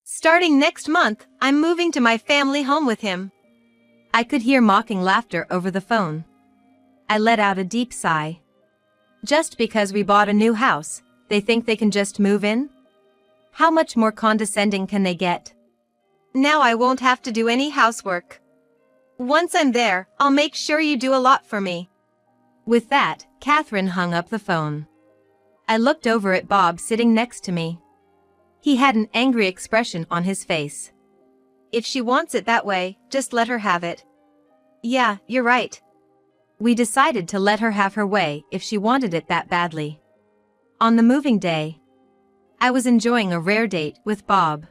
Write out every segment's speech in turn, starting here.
Starting next month, I'm moving to my family home with him. I could hear mocking laughter over the phone. I let out a deep sigh. Just because we bought a new house, they think they can just move in? How much more condescending can they get? Now I won't have to do any housework. Once I'm there, I'll make sure you do a lot for me. With that, Catherine hung up the phone. I looked over at Bob sitting next to me. He had an angry expression on his face. If she wants it that way, just let her have it. Yeah, you're right. We decided to let her have her way if she wanted it that badly. On the moving day, I was enjoying a rare date with Bob.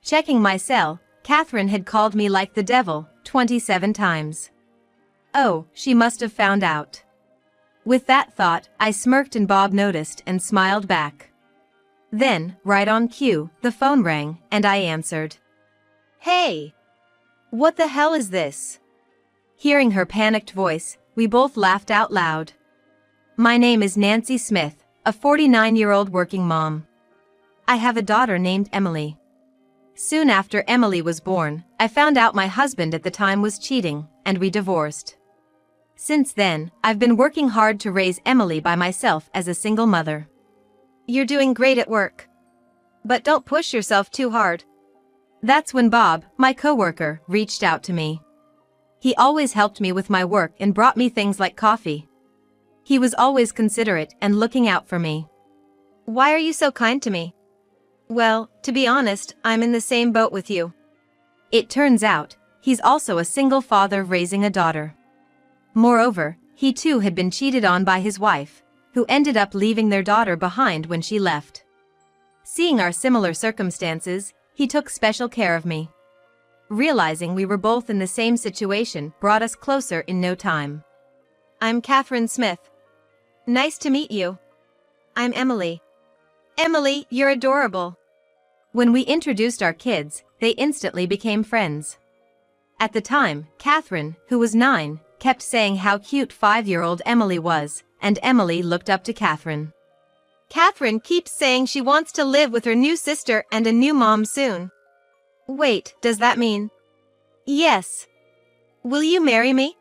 Checking my cell, Catherine had called me like the devil 27 times. Oh, she must have found out. With that thought, I smirked and Bob noticed and smiled back. Then, right on cue, the phone rang and I answered. Hey! What the hell is this? Hearing her panicked voice, we both laughed out loud. My name is Nancy Smith, a 49-year-old working mom. I have a daughter named Emily. Soon after Emily was born, I found out my husband at the time was cheating, and we divorced. Since then, I've been working hard to raise Emily by myself as a single mother. You're doing great at work. But don't push yourself too hard. That's when Bob, my coworker, reached out to me. He always helped me with my work and brought me things like coffee. He was always considerate and looking out for me. Why are you so kind to me? Well, to be honest, I'm in the same boat with you. It turns out, he's also a single father raising a daughter. Moreover, he too had been cheated on by his wife, who ended up leaving their daughter behind when she left. Seeing our similar circumstances, he took special care of me. Realizing we were both in the same situation brought us closer in no time. I'm Catherine Smith. Nice to meet you. I'm Emily. Emily, you're adorable. When we introduced our kids, they instantly became friends. At the time, Catherine, who was 9, kept saying how cute 5-year-old Emily was, and Emily looked up to Catherine. Catherine keeps saying she wants to live with her new sister and a new mom soon. Wait, does that mean? Yes. Will you marry me?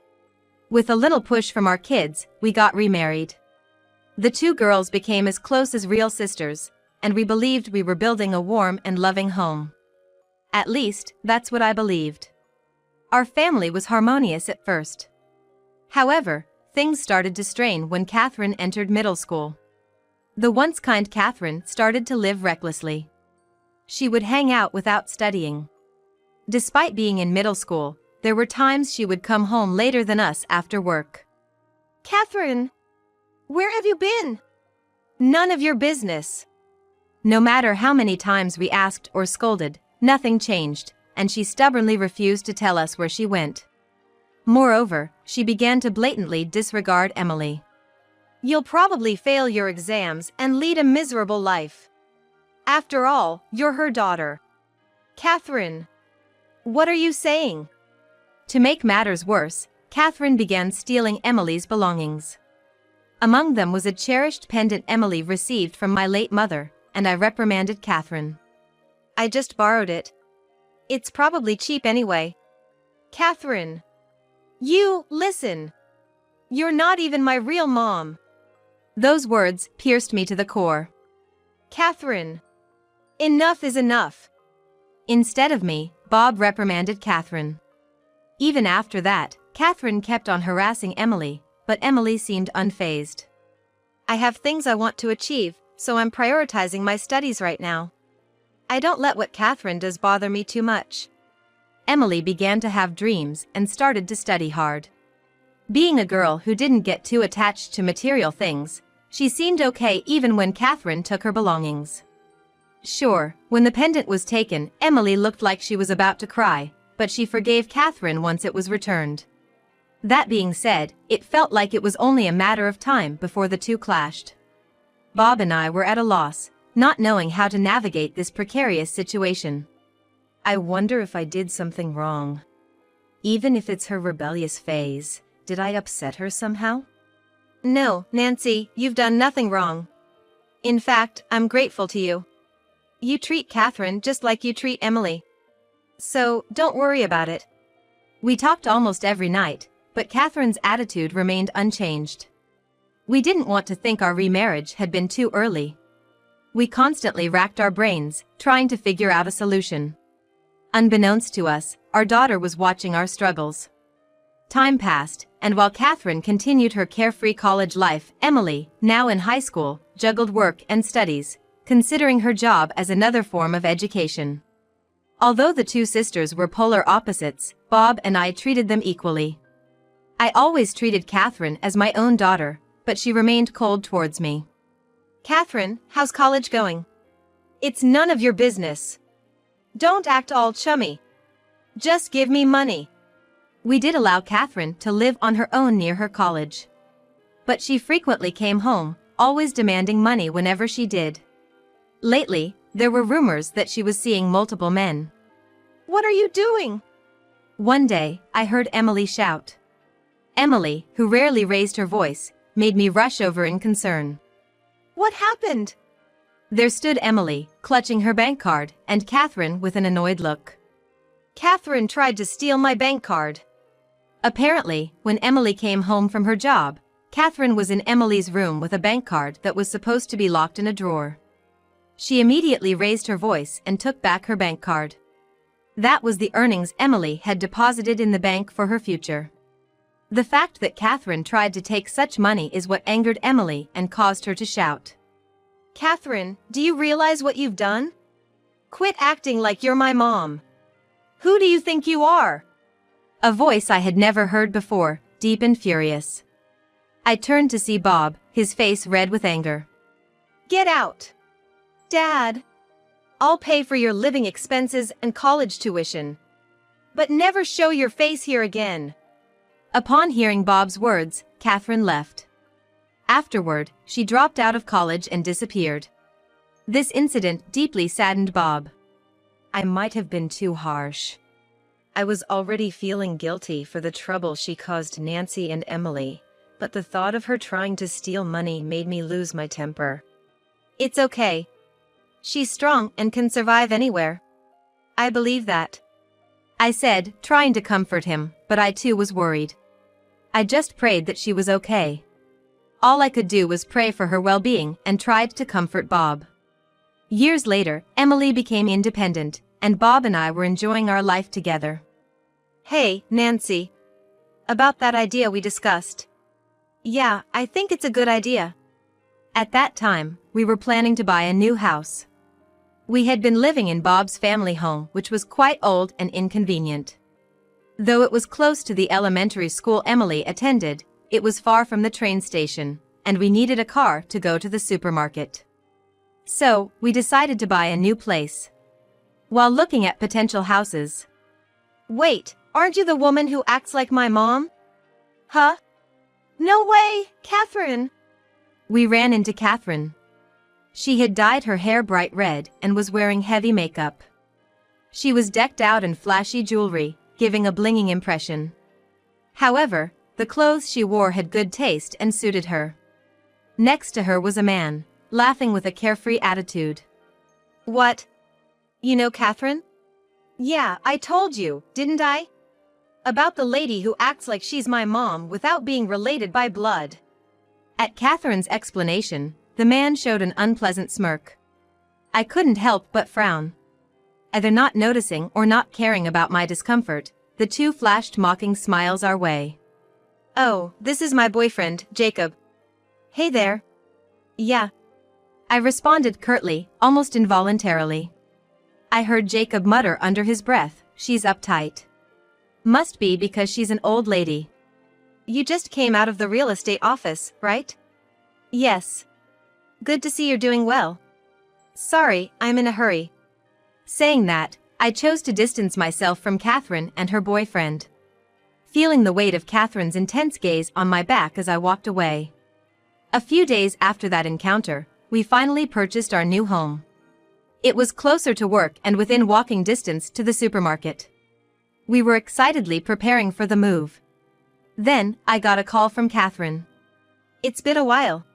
With a little push from our kids, we got remarried. The two girls became as close as real sisters, and we believed we were building a warm and loving home. At least, that's what I believed. Our family was harmonious at first. However, things started to strain when Catherine entered middle school. The once kind Catherine started to live recklessly. She would hang out without studying. Despite being in middle school, there were times she would come home later than us after work. Catherine, where have you been? None of your business. No matter how many times we asked or scolded, nothing changed, and she stubbornly refused to tell us where she went. Moreover, she began to blatantly disregard Emily. You'll probably fail your exams and lead a miserable life. After all, you're her daughter. Catherine, what are you saying? To make matters worse, Catherine began stealing Emily's belongings. Among them was a cherished pendant Emily received from my late mother, and I reprimanded Catherine. I just borrowed it. It's probably cheap anyway. Catherine, listen. You're not even my real mom. Those words pierced me to the core. Catherine, enough is enough. Instead of me, Bob reprimanded Catherine. Even after that, Catherine kept on harassing Emily, but Emily seemed unfazed. I have things I want to achieve, so I'm prioritizing my studies right now. I don't let what Catherine does bother me too much. Emily began to have dreams and started to study hard. Being a girl who didn't get too attached to material things, she seemed okay even when Catherine took her belongings. Sure, when the pendant was taken, Emily looked like she was about to cry, but she forgave Catherine once it was returned. That being said, it felt like it was only a matter of time before the two clashed. Bob and I were at a loss, not knowing how to navigate this precarious situation. I wonder if I did something wrong. Even if it's her rebellious phase, did I upset her somehow? No, Nancy, you've done nothing wrong. In fact, I'm grateful to you. You treat Catherine just like you treat Emily. So, don't worry about it. We talked almost every night, but Catherine's attitude remained unchanged. We didn't want to think our remarriage had been too early. We constantly racked our brains, trying to figure out a solution. Unbeknownst to us, our daughter was watching our struggles. Time passed, and while Catherine continued her carefree college life, Emily, now in high school, juggled work and studies, considering her job as another form of education. Although the two sisters were polar opposites, Bob and I treated them equally. I always treated Catherine as my own daughter, but she remained cold towards me. Catherine, how's college going? It's none of your business. Don't act all chummy. Just give me money. We did allow Catherine to live on her own near her college. But she frequently came home, always demanding money whenever she did. Lately, there were rumors that she was seeing multiple men. What are you doing? One day, I heard Emily shout. Emily, who rarely raised her voice, made me rush over in concern. What happened? There stood Emily, clutching her bank card, and Catherine with an annoyed look. Catherine tried to steal my bank card. Apparently, when Emily came home from her job, Catherine was in Emily's room with a bank card that was supposed to be locked in a drawer. She immediately raised her voice and took back her bank card. That was the earnings Emily had deposited in the bank for her future. The fact that Catherine tried to take such money is what angered Emily and caused her to shout. Catherine, do you realize what you've done? Quit acting like you're my mom. Who do you think you are? A voice I had never heard before, deep and furious. I turned to see Bob, his face red with anger. Get out. Dad. I'll pay for your living expenses and college tuition. But never show your face here again. Upon hearing Bob's words, Catherine left. Afterward, she dropped out of college and disappeared. This incident deeply saddened Bob. I might have been too harsh. I was already feeling guilty for the trouble she caused Nancy and Emily, but the thought of her trying to steal money made me lose my temper. It's okay. She's strong and can survive anywhere. I believe that. I said, trying to comfort him, but I too was worried. I just prayed that she was okay. All I could do was pray for her well-being and tried to comfort Bob. Years later, Emily became independent, and Bob and I were enjoying our life together. Hey, Nancy. About that idea we discussed. Yeah, I think it's a good idea. At that time, we were planning to buy a new house. We had been living in Bob's family home, which was quite old and inconvenient. Though it was close to the elementary school Emily attended, it was far from the train station, and we needed a car to go to the supermarket. So, we decided to buy a new place. While looking at potential houses. Wait, aren't you the woman who acts like my mom? Huh? No way, Catherine! We ran into Catherine. She had dyed her hair bright red and was wearing heavy makeup. She was decked out in flashy jewelry, giving a blinging impression. However, the clothes she wore had good taste and suited her. Next to her was a man, laughing with a carefree attitude. What? You know Catherine? Yeah, I told you, didn't I? About the lady who acts like she's my mom without being related by blood. At Catherine's explanation, the man showed an unpleasant smirk. I couldn't help but frown. Either not noticing or not caring about my discomfort, the two flashed mocking smiles our way. Oh, this is my boyfriend, Jacob. Hey there. Yeah. I responded curtly, almost involuntarily. I heard Jacob mutter under his breath, she's uptight. Must be because she's an old lady. You just came out of the real estate office, right? Yes. Good to see you're doing well. Sorry, I'm in a hurry. Saying that, I chose to distance myself from Catherine and her boyfriend. Feeling the weight of Catherine's intense gaze on my back as I walked away. A few days after that encounter, we finally purchased our new home. It was closer to work and within walking distance to the supermarket. We were excitedly preparing for the move. Then, I got a call from Catherine. It's been a while.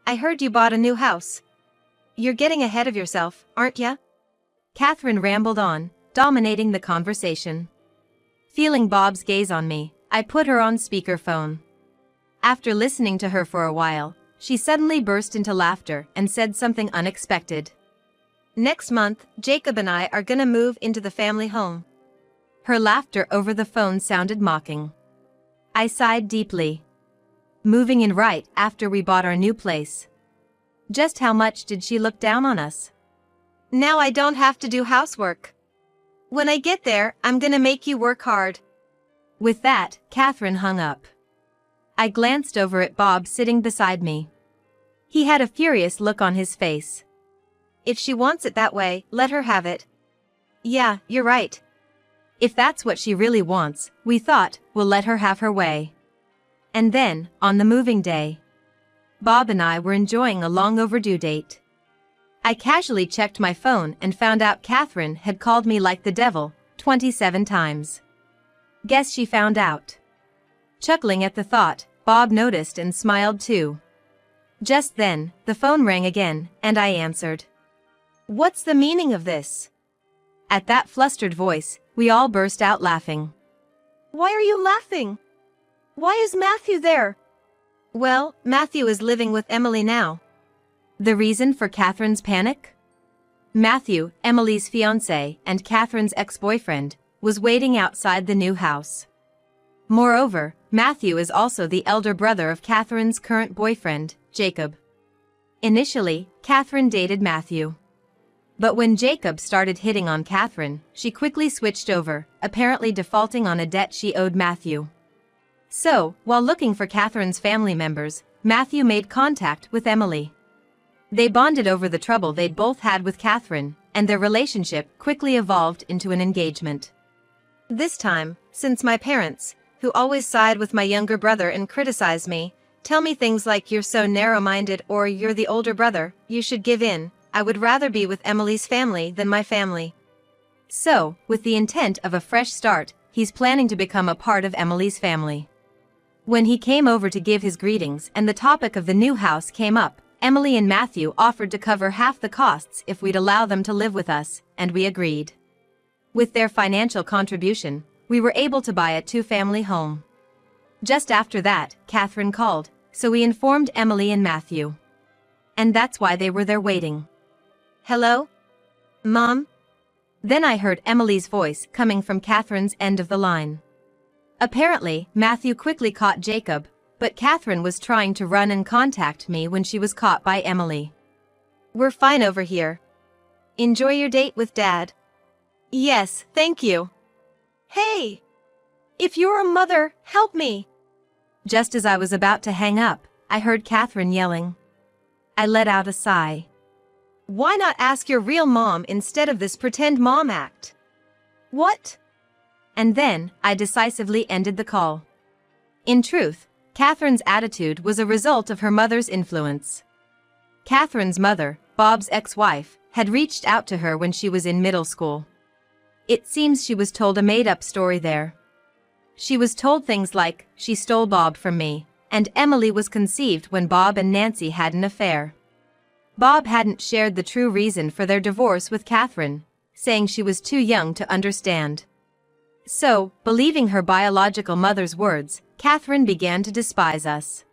I heard you bought a new house. You're getting ahead of yourself, aren't ya? Catherine rambled on, dominating the conversation. Feeling Bob's gaze on me, I put her on speakerphone. After listening to her for a while, she suddenly burst into laughter and said something unexpected. Next month, Jacob and I are gonna move into the family home. Her laughter over the phone sounded mocking. I sighed deeply. Moving in right after we bought our new place. Just how much did she look down on us? Now I don't have to do housework. When I get there, I'm gonna make you work hard. With that, Catherine hung up. I glanced over at Bob sitting beside me. He had a furious look on his face. If she wants it that way, let her have it. Yeah, you're right. If that's what she really wants, we thought, we'll let her have her way. And then, on the moving day, Bob and I were enjoying a long overdue date. I casually checked my phone and found out Catherine had called me like the devil, 27 times. Guess she found out. Chuckling at the thought, Bob noticed and smiled too. Just then, the phone rang again, and I answered. What's the meaning of this? At that flustered voice, we all burst out laughing. Why are you laughing? Why is Matthew there? Well, Matthew is living with Emily now. The reason for Catherine's panic? Matthew, Emily's fiancé and Catherine's ex-boyfriend, was waiting outside the new house. Moreover, Matthew is also the elder brother of Catherine's current boyfriend, Jacob. Initially, Catherine dated Matthew. But when Jacob started hitting on Catherine, she quickly switched over, apparently defaulting on a debt she owed Matthew. So, while looking for Catherine's family members, Matthew made contact with Emily. They bonded over the trouble they'd both had with Catherine, and their relationship quickly evolved into an engagement. This time, since my parents, who always side with my younger brother and criticize me, tell me things like you're so narrow-minded or you're the older brother, you should give in, I would rather be with Emily's family than my family. So, with the intent of a fresh start, he's planning to become a part of Emily's family. When he came over to give his greetings and the topic of the new house came up, Emily and Matthew offered to cover half the costs if we'd allow them to live with us, and we agreed. With their financial contribution, we were able to buy a two-family home. Just after that, Catherine called, so we informed Emily and Matthew. And that's why they were there waiting. Hello? Mom? Then I heard Emily's voice coming from Catherine's end of the line. Apparently, Matthew quickly caught Jacob, but Catherine was trying to run and contact me when she was caught by Emily. We're fine over here. Enjoy your date with Dad. Yes, thank you. Hey! If you're a mother, help me! Just as I was about to hang up, I heard Catherine yelling. I let out a sigh. Why not ask your real mom instead of this pretend mom act? What? And then, I decisively ended the call. In truth, Catherine's attitude was a result of her mother's influence. Catherine's mother, Bob's ex-wife, had reached out to her when she was in middle school. It seems she was told a made-up story there. She was told things like, she stole Bob from me, and Emily was conceived when Bob and Nancy had an affair. Bob hadn't shared the true reason for their divorce with Catherine, saying she was too young to understand. So, believing her biological mother's words, Catherine began to despise us.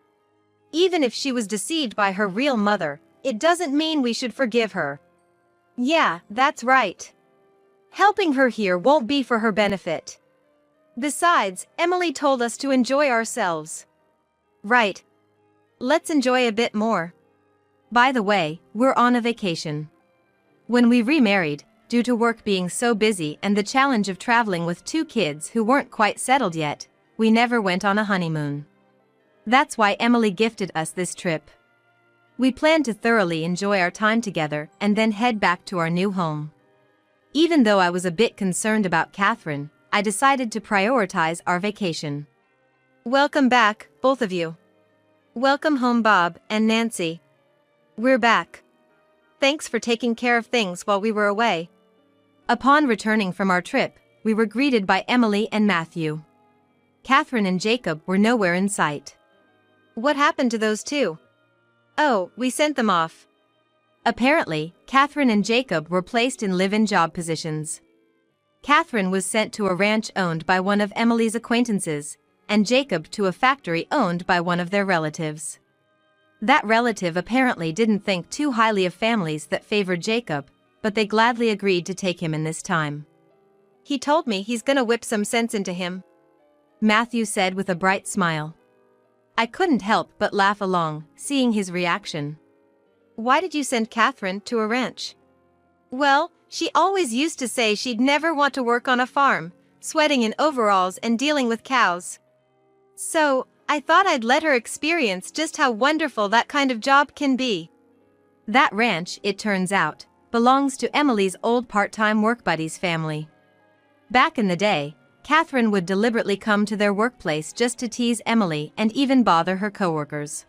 Even if she was deceived by her real mother, it doesn't mean we should forgive her. Yeah, that's right. Helping her here won't be for her benefit. Besides, Emily told us to enjoy ourselves. Right. Let's enjoy a bit more. By the way, we're on a vacation. When we remarried, due to work being so busy and the challenge of traveling with two kids who weren't quite settled yet, we never went on a honeymoon. That's why Emily gifted us this trip. We planned to thoroughly enjoy our time together and then head back to our new home. Even though I was a bit concerned about Catherine, I decided to prioritize our vacation. Welcome back, both of you. Welcome home, Bob and Nancy. We're back. Thanks for taking care of things while we were away. Upon returning from our trip, we were greeted by Emily and Matthew. Catherine and Jacob were nowhere in sight. What happened to those two? Oh, we sent them off. Apparently, Catherine and Jacob were placed in live-in job positions. Catherine was sent to a ranch owned by one of Emily's acquaintances, and Jacob to a factory owned by one of their relatives. That relative apparently didn't think too highly of families that favored Jacob, but they gladly agreed to take him in this time. He told me he's gonna whip some sense into him, Matthew said with a bright smile. I couldn't help but laugh along, seeing his reaction. Why did you send Catherine to a ranch? Well, she always used to say she'd never want to work on a farm, sweating in overalls and dealing with cows. So, I thought I'd let her experience just how wonderful that kind of job can be. That ranch, it turns out, belongs to Emily's old part-time work buddy's family. Back in the day, Catherine would deliberately come to their workplace just to tease Emily and even bother her coworkers.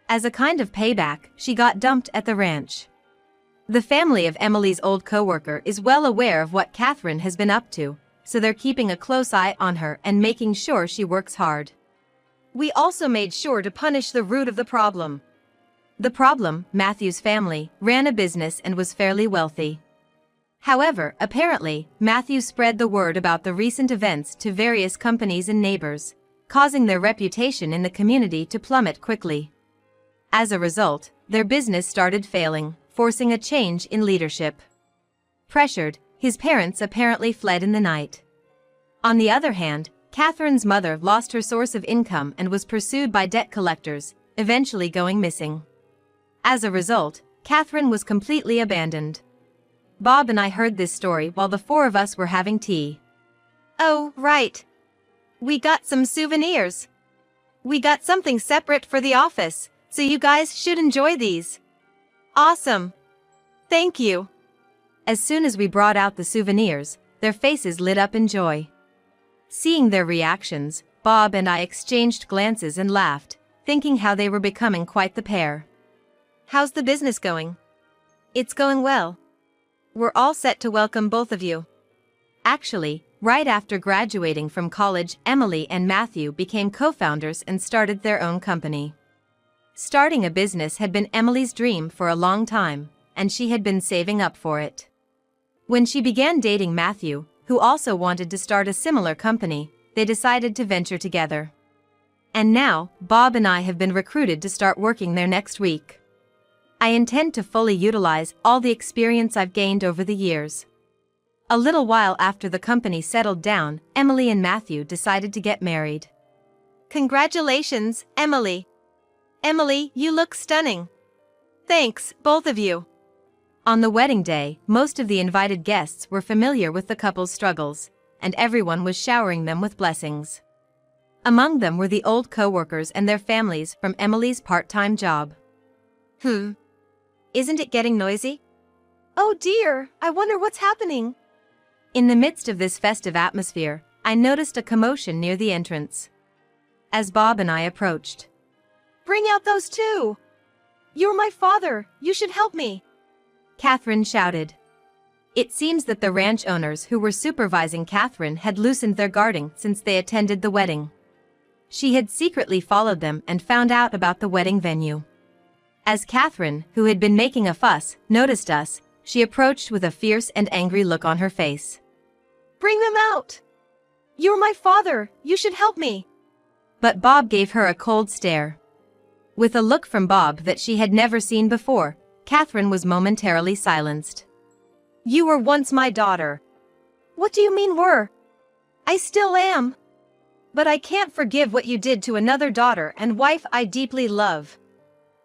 As a kind of payback, she got dumped at the ranch. The family of Emily's old coworker is well aware of what Catherine has been up to, so they're keeping a close eye on her and making sure she works hard. We also made sure to punish the root of the problem. The problem, Matthew's family, ran a business and was fairly wealthy. However, apparently, Matthew spread the word about the recent events to various companies and neighbors, causing their reputation in the community to plummet quickly. As a result, their business started failing, forcing a change in leadership. Pressured, his parents apparently fled in the night. On the other hand, Catherine's mother lost her source of income and was pursued by debt collectors, eventually going missing. As a result, Catherine was completely abandoned. Bob and I heard this story while the four of us were having tea. Oh, right. We got some souvenirs. We got something separate for the office, so you guys should enjoy these. Awesome. Thank you. As soon as we brought out the souvenirs, their faces lit up in joy. Seeing their reactions, Bob and I exchanged glances and laughed, thinking how they were becoming quite the pair. How's the business going? It's going well. We're all set to welcome both of you. Actually, right after graduating from college, Emily and Matthew became co-founders and started their own company. Starting a business had been Emily's dream for a long time, and she had been saving up for it. When she began dating Matthew, who also wanted to start a similar company, they decided to venture together. And now, Bob and I have been recruited to start working there next week. I intend to fully utilize all the experience I've gained over the years. A little while after the company settled down, Emily and Matthew decided to get married. Congratulations, Emily. Emily, you look stunning. Thanks, both of you. On the wedding day, most of the invited guests were familiar with the couple's struggles, and everyone was showering them with blessings. Among them were the old co-workers and their families from Emily's part-time job. Isn't it getting noisy? Oh dear, I wonder what's happening. In the midst of this festive atmosphere, I noticed a commotion near the entrance. As Bob and I approached, Bring out those two! You're my father, you should help me! Catherine shouted. It seems that the ranch owners who were supervising Catherine had loosened their guarding since they attended the wedding. She had secretly followed them and found out about the wedding venue. As Catherine, who had been making a fuss, noticed us, she approached with a fierce and angry look on her face. Bring them out! You're my father, you should help me! But Bob gave her a cold stare. With a look from Bob that she had never seen before, Catherine was momentarily silenced. You were once my daughter. What do you mean were? I still am. But I can't forgive what you did to another daughter and wife I deeply love.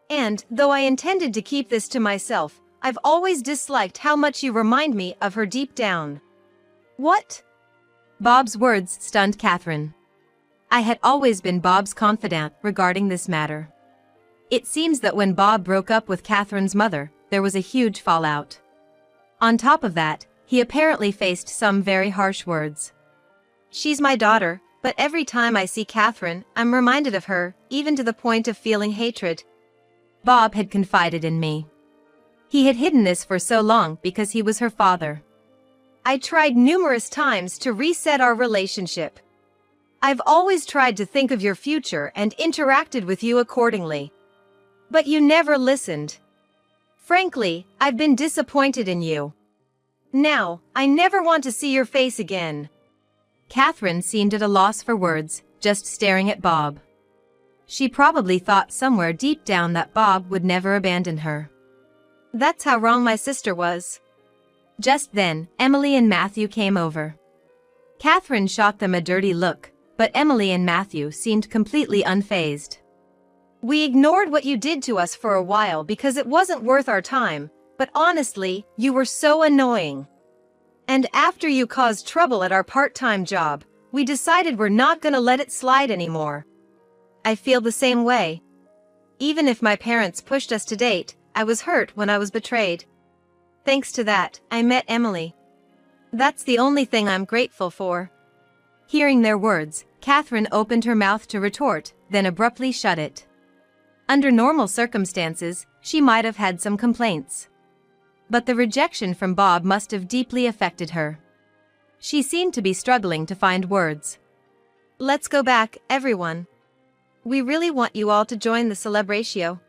And, though I intended to keep this to myself, I've always disliked how much you remind me of her deep down. What? Bob's words stunned Catherine. I had always been Bob's confidant regarding this matter. It seems that when Bob broke up with Catherine's mother, there was a huge fallout. On top of that, he apparently faced some very harsh words. She's my daughter, but every time I see Catherine, I'm reminded of her, even to the point of feeling hatred. Bob had confided in me. He had hidden this for so long because he was her father. I tried numerous times to reset our relationship. I've always tried to think of your future and interacted with you accordingly. But you never listened. Frankly, I've been disappointed in you. Now, I never want to see your face again. Catherine seemed at a loss for words, just staring at Bob. She probably thought somewhere deep down that Bob would never abandon her. That's how wrong my sister was. Just then, Emily and Matthew came over. Catherine shot them a dirty look, but Emily and Matthew seemed completely unfazed. We ignored what you did to us for a while because it wasn't worth our time, but honestly, you were so annoying. And after you caused trouble at our part-time job, we decided we're not gonna let it slide anymore. I feel the same way. Even if my parents pushed us to date, I was hurt when I was betrayed. Thanks to that, I met Emily. That's the only thing I'm grateful for. Hearing their words, Catherine opened her mouth to retort, then abruptly shut it. Under normal circumstances, she might have had some complaints. But the rejection from Bob must have deeply affected her. She seemed to be struggling to find words. Let's go back, everyone. We really want you all to join the celebratio.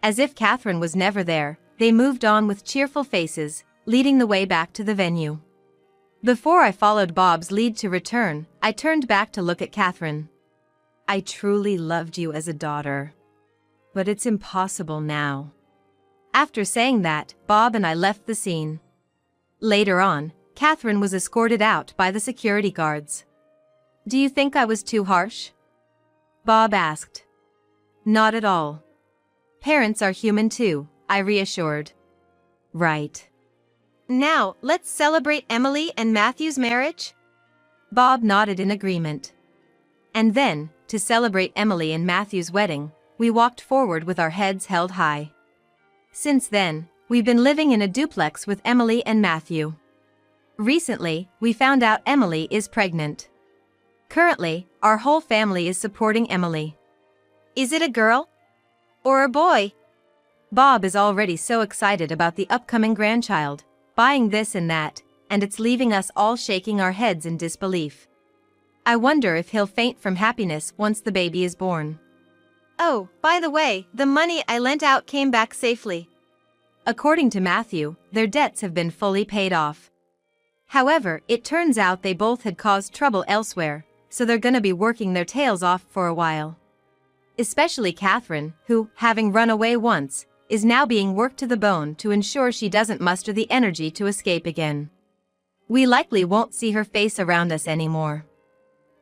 As if Catherine was never there, they moved on with cheerful faces, leading the way back to the venue. Before I followed Bob's lead to return, I turned back to look at Catherine. I truly loved you as a daughter. But it's impossible now. After saying that, Bob and I left the scene. Later on, Catherine was escorted out by the security guards. Do you think I was too harsh? Bob asked. Not at all. Parents are human too, I reassured. Right. Now, let's celebrate Emily and Matthew's marriage? Bob nodded in agreement. And then, to celebrate Emily and Matthew's wedding, we walked forward with our heads held high. Since then, we've been living in a duplex with Emily and Matthew. Recently, we found out Emily is pregnant. Currently, our whole family is supporting Emily. Is it a girl? Or a boy? Bob is already so excited about the upcoming grandchild, buying this and that, and it's leaving us all shaking our heads in disbelief. I wonder if he'll faint from happiness once the baby is born. Oh, by the way, the money I lent out came back safely. According to Matthew, their debts have been fully paid off. However, it turns out they both had caused trouble elsewhere, so they're gonna be working their tails off for a while. Especially Catherine, who, having run away once, is now being worked to the bone to ensure she doesn't muster the energy to escape again. We likely won't see her face around us anymore.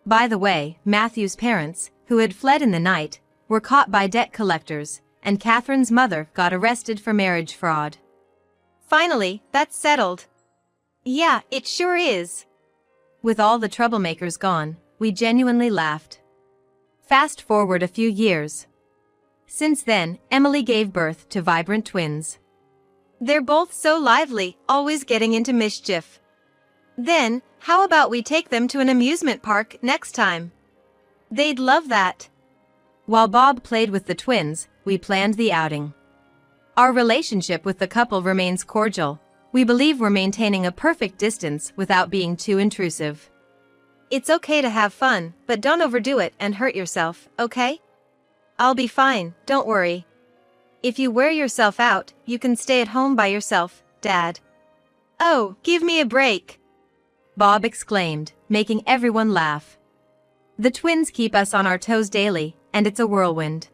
By the way, Matthew's parents, who had fled in the night, were caught by debt collectors, and Catherine's mother got arrested for marriage fraud. Finally, that's settled. Yeah, it sure is. With all the troublemakers gone, we genuinely laughed. Fast forward a few years. Since then, Emily gave birth to vibrant twins. They're both so lively, always getting into mischief. Then, how about we take them to an amusement park next time? They'd love that. While Bob played with the twins, we planned the outing. Our relationship with the couple remains cordial. We believe we're maintaining a perfect distance without being too intrusive. It's okay to have fun, but don't overdo it and hurt yourself, okay? I'll be fine, don't worry. If you wear yourself out, you can stay at home by yourself, Dad. Oh, give me a break! Bob exclaimed, making everyone laugh. The twins keep us on our toes daily, and it's a whirlwind.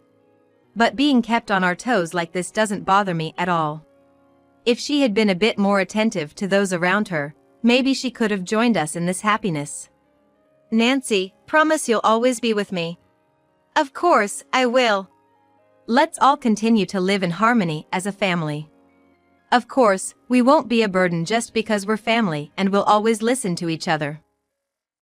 But being kept on our toes like this doesn't bother me at all. If she had been a bit more attentive to those around her, maybe she could have joined us in this happiness. Nancy, promise you'll always be with me. Of course, I will. Let's all continue to live in harmony as a family. Of course, we won't be a burden just because we're family and we'll always listen to each other.